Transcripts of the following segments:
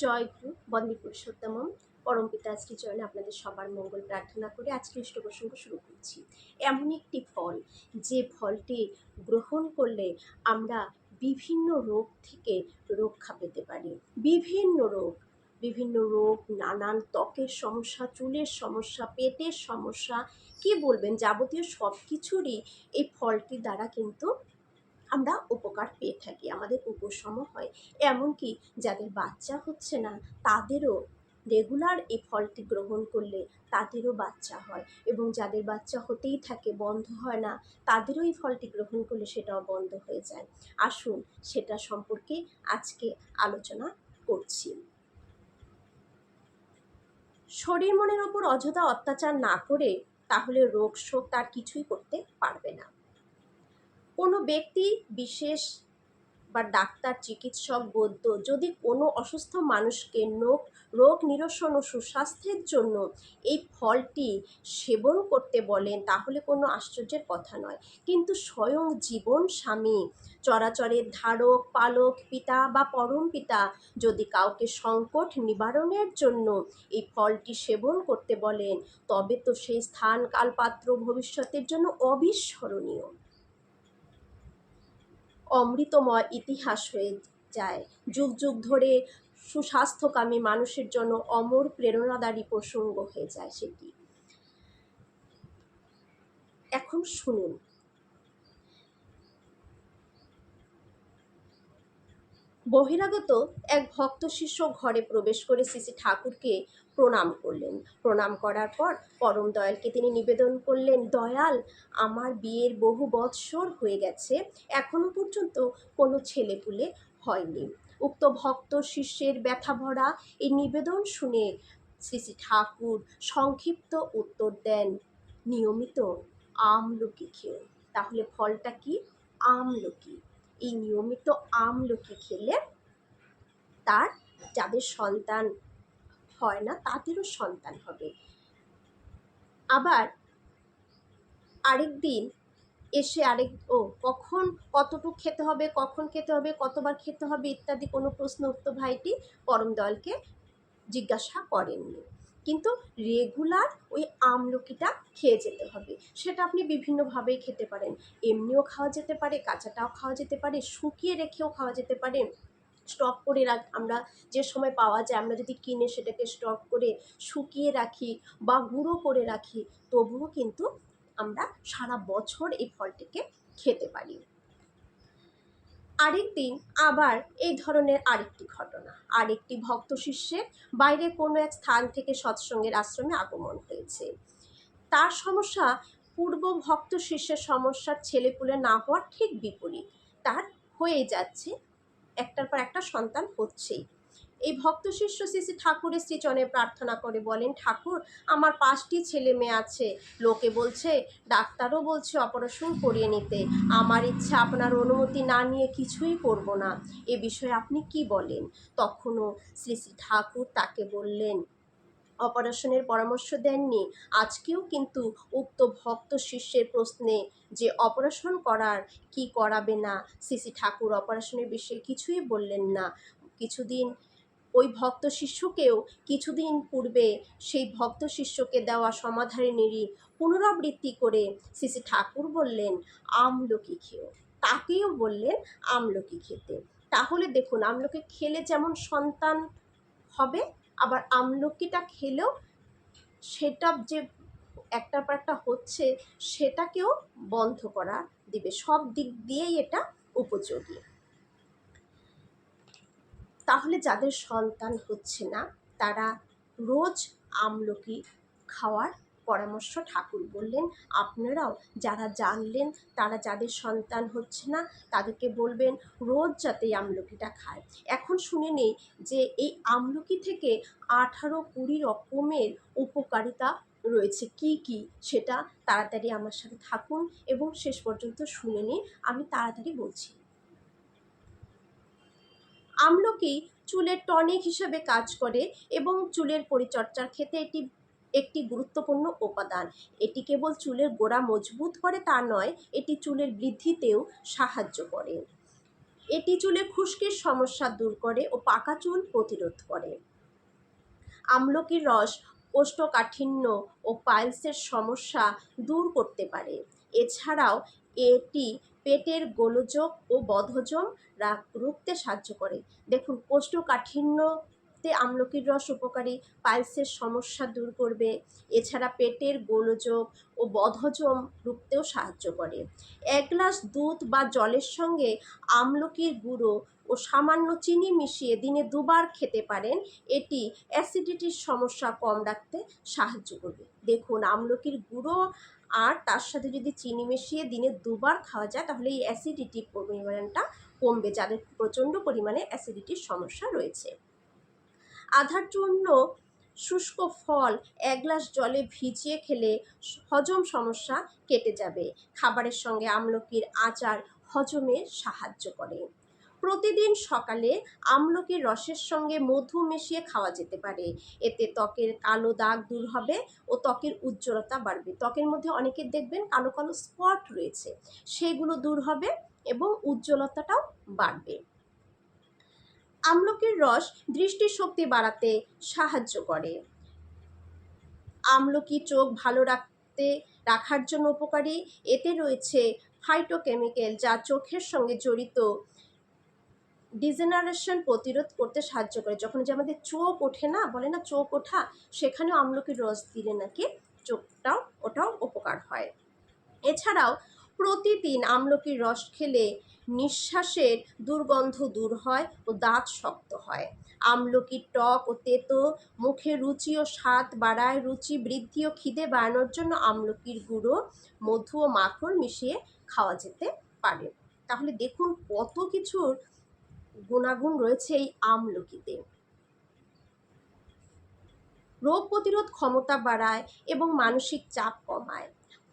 জয় গুরু বন্দে পুরুষোত্তমম পরম পিতা শ্রীচরণে আপনাদের সবার মঙ্গল প্রার্থনা করে আজকে ইষ্ট প্রসঙ্গ শুরু করছি। এমন একটি ফল যে ফলটি গ্রহণ করলে আমরা বিভিন্ন রোগ থেকে রক্ষা পেতে পারি। বিভিন্ন রোগ নানান ত্বকের সমস্যা, চুলের সমস্যা, পেটের সমস্যা, কি বলবেন, যাবতীয় সব কিছুরই এই ফলটির দ্বারা কিন্তু আমরা উপকার পেয়ে থাকি, আমাদের উপশম হয়। এমনকি যাদের বাচ্চা হচ্ছে না তাদেরও রেগুলার এই ফলটি গ্রহণ করলে তাদেরও বাচ্চা হয়, এবং যাদের বাচ্চা হতেই থাকে, বন্ধ হয় না, তাদেরও এই ফলটি গ্রহণ করলে সেটাও বন্ধ হয়ে যায়। আসুন সেটা সম্পর্কে আজকে আলোচনা করছি। শরীর মনের ওপর অযথা অত্যাচার না করে তাহলে রোগ শোক তার কিছুই করতে পারবে না। কোনো ব্যক্তি বিশেষ বা ডাক্তার, চিকিৎসক, বৈদ্য যদি কোনো অসুস্থ মানুষকে রোগ নিরসন ও সুস্বাস্থ্যের জন্য এই ফলটি সেবন করতে বলেন তাহলে কোনো আশ্চর্যের কথা নয়। কিন্তু স্বয়ং জীবন স্বামী, চরাচরের ধারক পালক, পিতা বা পরম পিতা যদি কাউকে সংকট নিবারণের জন্য এই ফলটি সেবন করতে বলেন, তবে তো সেই স্থান কাল পাত্র ভবিষ্যতের জন্য অবিস্মরণীয়, অমৃতময় ইতিহাস হয়ে যায়। যুগ যুগ ধরে সুস্বাস্থ্যকামী মানুষের জন্য অমর প্রেরণাদায়ী প্রসঙ্গ হয়ে যায় সেটি। এখন শুনুন। বহিরাগত এক ভক্ত শিষ্য ঘরে প্রবেশ করে শ্রী শ্রী ঠাকুরকে প্রণাম করলেন। প্রণাম করার পর পরম দয়ালকে তিনি নিবেদন করলেন, দয়াল, আমার বিয়ের বহু বৎসর হয়ে গেছে, এখনো পর্যন্ত কোনো ছেলেপুলে হয়নি। উক্ত ভক্ত শিষ্যের ব্যথা ভরা এই নিবেদন শুনে শ্রী শ্রী ঠাকুর সংক্ষিপ্ত উত্তর দেন, নিয়মিত আমলকি খেও। তাহলে ফলটা কি? আমলকি। এই নিয়মিত আমলকি খেলে তার যাদের সন্তান হয় না তাদেরও সন্তান হবে। আবার আরেক দিন এসে কখন কতটুকু খেতে হবে, কখন খেতে হবে, কতবার খেতে হবে ইত্যাদি কোনো প্রশ্ন উক্ত ভাইটি পরম দয়ালকে জিজ্ঞাসা করেননি। কিন্তু রেগুলার ওই আমলকিটা খেয়ে যেতে হবে। সেটা আপনি বিভিন্নভাবেই খেতে পারেন। এমনিও খাওয়া যেতে পারে, কাঁচাটাও খাওয়া যেতে পারে, শুকিয়ে রেখেও খাওয়া যেতে পারে। স্টক করে আমরা যে সময় পাওয়া যায়, আমরা যদি কিনে সেটাকে স্টক করে শুকিয়ে রাখি বা গুঁড়ো করে রাখি, তবুও কিন্তু আমরা সারা বছর এই ফলটিকে খেতে পারি। আরেকদিন আবার এই ধরনের আরেকটি ঘটনা। আরেকটি ভক্ত শিষ্যের বাইরে কোনো এক স্থান থেকে সৎসঙ্গের আশ্রমে আগমন হয়েছে। তার সমস্যা পূর্ব ভক্ত শিষ্যের সমস্যার ছেলেপুলে না হওয়ার ঠিক বিপরীত। তার হয়ে যাচ্ছে, একটার পর একটা সন্তান হচ্ছেই। এই ভক্ত শিষ্য শ্রী শ্রী ঠাকুরের শ্রীচরণে প্রার্থনা করে বলেন, ঠাকুর, আমার 5টি ছেলে মেয়ে আছে, লোকে বলছে, ডাক্তারও বলছে অপারেশন করিয়ে নিতে, আমার ইচ্ছা আপনার অনুমতি না নিয়ে কিছুই করব না, এ বিষয়ে আপনি কি বলেন? তখনও শ্রী শ্রী ঠাকুর তাকে বললেন, অপারেশনের পরামর্শ দেননি। আজকেও কিন্তু উক্ত ভক্ত শিষ্যের প্রশ্নে যে অপারেশন করার কি করাবে না, শ্রী শ্রী ঠাকুর অপারেশনের বিষয়ে কিছুই বললেন না। কিছুদিন ওই ভক্ত শিষ্যকেও কিছুদিন পূর্বে সেই ভক্ত শিষ্যকে দেওয়া সমাধানেরই পুনরাবৃত্তি করে শ্রী শ্রী ঠাকুর বললেন, আমলকি খেও। তাকেও বললেন আমলকি খেতে। তাহলে দেখুন, আমলকি খেলে যেমন সন্তান হবে, আবার আমলকিটা খেলেও সেটা যে একটার পর একটা হচ্ছে সেটাকেও বন্ধ করা দিবে। সব দিক দিয়েই এটা উপযোগী। তাহলে যাদের সন্তান হচ্ছে না তারা রোজ আমলকি খাওয়ার পরামর্শ ঠাকুর বললেন। আপনারাও যারা জানলেন, তারা যাদের সন্তান হচ্ছে না তাদেরকে বলবেন রোজ যাতে আমলকিটা খায়। এখন শুনে নেই যে এই আমলকি থেকে 18-20 রকমের উপকারিতা রয়েছে। কি কি সেটা তাড়াতাড়ি আমার সাথে থাকুন এবং শেষ পর্যন্ত শুনে নিন, আমি তাড়াতাড়ি বলছি। আমলকি চুলের টনিক হিসেবে কাজ করে এবং চুলের পরিচর্যার ক্ষেত্রে এটি একটি গুরুত্বপূর্ণ উপাদান। এটি কেবল চুলের গোড়া মজবুত করে তা নয়, এটি চুলের বৃদ্ধিতেও সাহায্য করে। এটি চুলে খুশকির সমস্যা দূর করে ও পাকা চুল প্রতিরোধ করে। আমলকির রস কোষ্ঠকাঠিন্য ও পাইলসের সমস্যা দূর করতে পারে। এছাড়াও এটি পেটের গোলযোগ ও বদহজম রুখতে সাহায্য করে। দেখুন, কোষ্ঠকাঠিন্যতে আমলকির রস উপকারী, পাইলসের সমস্যা দূর করবে, এছাড়া পেটের গোলযোগ ও বদহজম রুখতেও সাহায্য করে। 1 গ্লাস দুধ বা জলের সঙ্গে আমলকির গুঁড়ো ও সামান্য চিনি মিশিয়ে দিনে 2 বার খেতে পারেন। এটি অ্যাসিডিটির সমস্যা কম রাখতে সাহায্য করবে। দেখুন, আমলকির গুঁড়ো আর তার সাথে যদি চিনি মিশিয়ে দিনে 2 বার খাওয়া যায় তাহলে এই অ্যাসিডিটির পরিমাণটা কমবে, যাদের প্রচণ্ড পরিমাণে অ্যাসিডিটির সমস্যা রয়েছে। আধার চূর্ণ শুষ্ক ফল 1 গ্লাস জলে ভিজিয়ে খেলে হজম সমস্যা কেটে যাবে। খাবারের সঙ্গে আমলকির আচার হজমে সাহায্য করে। প্রতিদিন সকালে আমলকির রসের সঙ্গে মধু মিশিয়ে খাওয়া যেতে পারে। এতে ত্বকের কালো দাগ দূর হবে ও ত্বকের উজ্জ্বলতা বাড়বে। ত্বকের মধ্যে অনেকের দেখবেন কালো কালো স্পট রয়েছে, সেগুলো দূর হবে এবং উজ্জ্বলতাটাও বাড়বে। আমলকির রস দৃষ্টিশক্তি বাড়াতে সাহায্য করে। আমলকি চোখ ভালো রাখার জন্য উপকারী। এতে রয়েছে ফাইটোকেমিক্যাল যা চোখের সঙ্গে জড়িত ডিজেনারেশন প্রতিরোধ করতে সাহায্য করে। যখন যে আমাদের চোখ ওঠে না, বলে না চোখ ওঠা, সেখানেও আমলকির রস দিলে নাকি ওটাও উপকার হয়। এছাড়াও প্রতিদিন আমলকির রস খেলে নিঃশ্বাসের দুর্গন্ধ দূর হয় ও দাঁত শক্ত হয়। আমলকির টক ও তেতো মুখে রুচি ও স্বাদ বাড়ায়। রুচি বৃদ্ধি ও খিদে বাড়ানোর জন্য আমলকির গুঁড়ো, মধু ও মাখন মিশিয়ে খাওয়া যেতে পারে। তাহলে দেখুন কত কিছুর গুণাগুণ রয়েছে এই আমলকিতে। রোগ প্রতিরোধ ক্ষমতা বাড়ায় এবং মানসিক চাপ কমায়।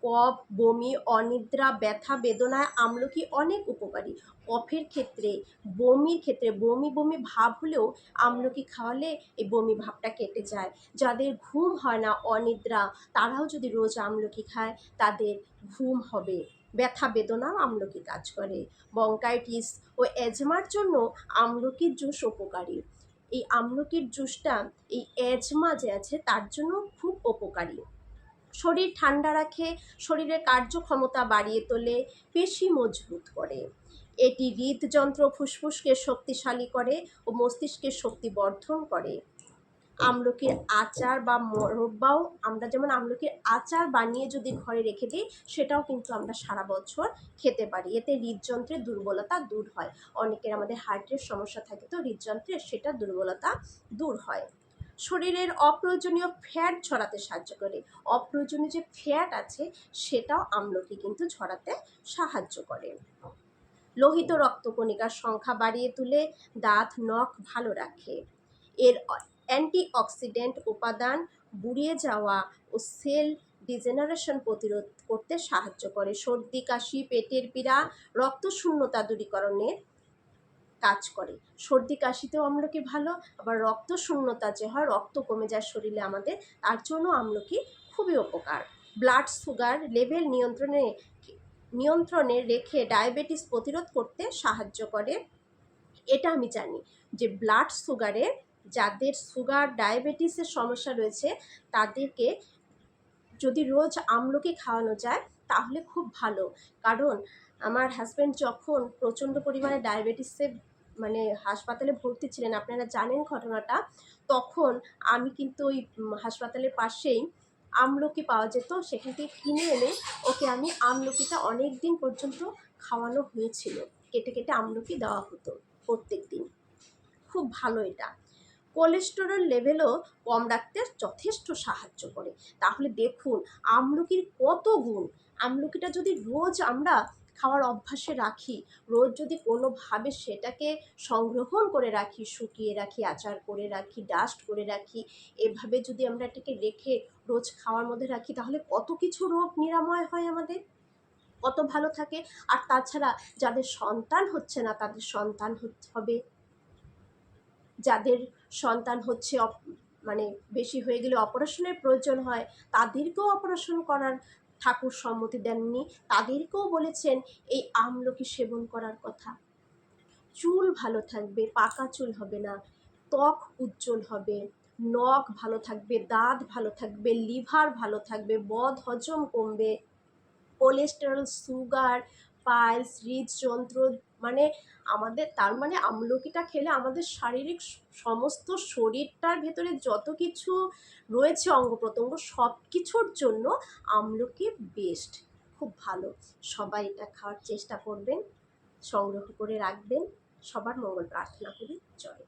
কফ, বমি, অনিদ্রা, ব্যথা বেদনায় আমলকি অনেক উপকারী। কফের ক্ষেত্রে, বমির ক্ষেত্রে, বমি বমি ভাব হলেও আমলকি খাওয়ালে এই বমি ভাবটা কেটে যায়। যাদের ঘুম হয় না, অনিদ্রা, তারাও যদি রোজ আমলকি খায় তাদের ঘুম হবে। ব্যথা বেদনাও আমলকি কাজ করে। ব্রঙ্কাইটিস ও অ্যাজমার জন্য আমলকির জুস উপকারী। এই আমলকির জুসটা এই অ্যাজমা যে আছে তার জন্য খুব উপকারী। শরীর ঠান্ডা রাখে, শরীরের কার্যক্ষমতা বাড়িয়ে তোলে, পেশি মজবুত করে। এটি হৃদযন্ত্র, ফুসফুসকে শক্তিশালী করে ও মস্তিষ্কের শক্তি বর্ধন করে। আমলকির আচার বা মোরব্বাও, আমরা যেমন আমলকির আচার বানিয়ে যদি ঘরে রেখে দিই সেটাও কিন্তু আমরা সারা বছর খেতে পারি। এতে হৃদযন্ত্রের দুর্বলতা দূর হয়। অনেকের আমাদের হার্টের সমস্যা থাকে, তো হৃদযন্ত্রের সেটা দুর্বলতা দূর হয়। শরীরের অপ্রয়োজনীয় ফ্যাট ঝরাতে সাহায্য করে। অপ্রয়োজনীয় যে ফ্যাট আছে সেটাও আমলকি কিন্তু ঝরাতে সাহায্য করে। লোহিত রক্তকণিকার সংখ্যা বাড়িয়ে তুলে, দাঁত নখ ভালো রাখে। এর অ্যান্টিঅক্সিডেন্ট উপাদান বুড়িয়ে যাওয়া ও সেল ডিজেনারেশন প্রতিরোধ করতে সাহায্য করে। সর্দি কাশি, পেটের পীড়া, রক্তশূন্যতা দূরীকরণের কাজ করে। সর্দি কাশিতেও আমলকি ভালো, আবার রক্তশূন্যতা যে হয়, রক্ত কমে যায় শরীরে আমাদের, তার জন্য আমলকি খুবই উপকার। ব্লাড সুগার লেভেল নিয়ন্ত্রণে রেখে ডায়াবেটিস প্রতিরোধ করতে সাহায্য করে। এটা আমি জানি যে ব্লাড সুগারে, যাদের সুগার ডায়াবেটিসের সমস্যা রয়েছে তাদেরকে যদি রোজ আমলকি খাওয়ানো যায় তাহলে খুব ভালো। কারণ আমার হাজব্যান্ড যখন প্রচণ্ড পরিমাণে ডায়াবেটিসে হাসপাতালে ভর্তি ছিলেন, আপনারা জানেন ঘটনাটা, তখন আমি কিন্তু ওই হাসপাতালের পাশেই আমলকি পাওয়া যেত, সেখান থেকে কিনে এনে ওকে আমি আমলকিটা অনেক দিন পর্যন্ত খাওয়ানো হয়েছিল। কেটে কেটে আমলকি দেওয়া হতো প্রত্যেক দিন। খুব ভালো এটা। কোলেস্টেরল লেভেলও কম রাখতে যথেষ্ট সাহায্য করে। তাহলে দেখুন আমলকির কত গুণ। আমলকিটা যদি রোজ আমরা খাওয়ার অভ্যাসে রাখি, রোজ যদি কোনোভাবে সেটাকে সংগ্রহণ করে রাখি, শুকিয়ে রাখি, আচার করে রাখি, ডাস্ট করে রাখি, এভাবে যদি আমরা এটাকে রেখে রোজ খাওয়ার মধ্যে রাখি তাহলে কত কিছু রোগ নিরাময় হয় আমাদের, কত ভালো থাকে। আর তাছাড়া যাদের সন্তান হচ্ছে না তাদের সন্তান হবে, যাদের সন্তান হচ্ছে বেশি হয়ে গেলে অপারেশনের প্রয়োজন হয় তাদেরকেও অপারেশন করার ঠাকুর সম্মতি দেননি, তাদেরকেও বলেছেন এই আমলকি সেবন করার কথা। চুল ভালো থাকবে, পাকা চুল হবে না, ত্বক উজ্জ্বল হবে, নখ ভালো থাকবে, দাঁত ভালো থাকবে, লিভার ভালো থাকবে, বদ হজম কমবে, কোলেস্টেরল, সুগার, পাইলস, হৃদযন্ত্র, মানে আমাদের তার মানে আমলকিটা খেলে আমাদের শারীরিক সমস্ত শরীরটার ভেতরে যত কিছু রয়েছে অঙ্গ প্রত্যঙ্গ সব কিছুর জন্য আমলকি বেস্ট, খুব ভালো। সবাই এটা খাওয়ার চেষ্টা করবেন, সংগ্রহ করে রাখবেন। সবার মঙ্গল প্রার্থনা করি। জয়।